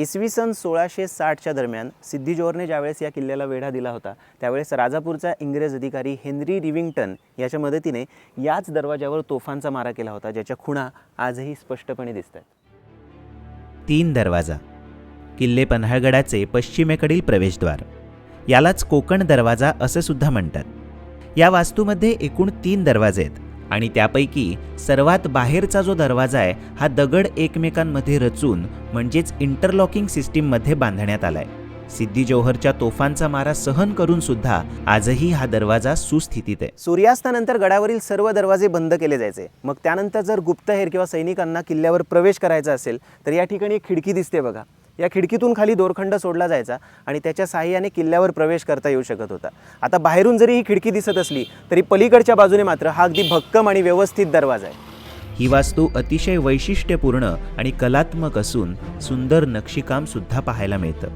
इसवी सन 1660च्या दरम्यान सिद्दी जोहरने ज्यावेळेस या किल्ल्याला वेढा दिला होता त्यावेळेस राजापूरचा इंग्रज अधिकारी हेनरी रिव्हिंग्टन याच्या मदतीने याच दरवाजावर तोफांचा मारा केला होता, ज्याच्या खुणा आजही स्पष्टपणे दिसतात. 3 दरवाजा, किल्ले पन्हाळगडाचे पश्चिमेकडील प्रवेशद्वार, यालाच कोकण दरवाजा असे सुद्धा म्हणतात. या वास्तूमध्ये एकूण 3 दरवाजे आहेत आणि त्यापैकी सर्वात बाहेरचा जो दरवाजा आहे हा दगड एकमेकांमध्ये रचून म्हणजेच इंटरलॉकिंग सिस्टीममध्ये बांधण्यात आलाय. सिद्दी जोहरच्या तोफांचा मारा सहन करून सुद्धा आजही हा दरवाजा सुस्थितीत आहे. सूर्यास्तानंतर गडावरील सर्व दरवाजे बंद केले जायचे. मग त्यानंतर जर गुप्तहेर किंवा सैनिकांना किल्ल्यावर प्रवेश करायचा असेल तर या ठिकाणी एक खिडकी दिसते बघा. या खिडकीतून खाली दोरखंड सोडला जायचा आणि त्याच्या साहाय्याने किल्ल्यावर प्रवेश करता येऊ शकत होता. आता बाहेरून जरी ही खिडकी दिसत असली तरी पलीकडच्या बाजूने मात्र हा अगदी भक्कम आणि व्यवस्थित दरवाजा आहे. ही वास्तू अतिशय वैशिष्ट्यपूर्ण आणि कलात्मक असून सुंदर नक्षीकाम सुद्धा पाहायला मिळतं.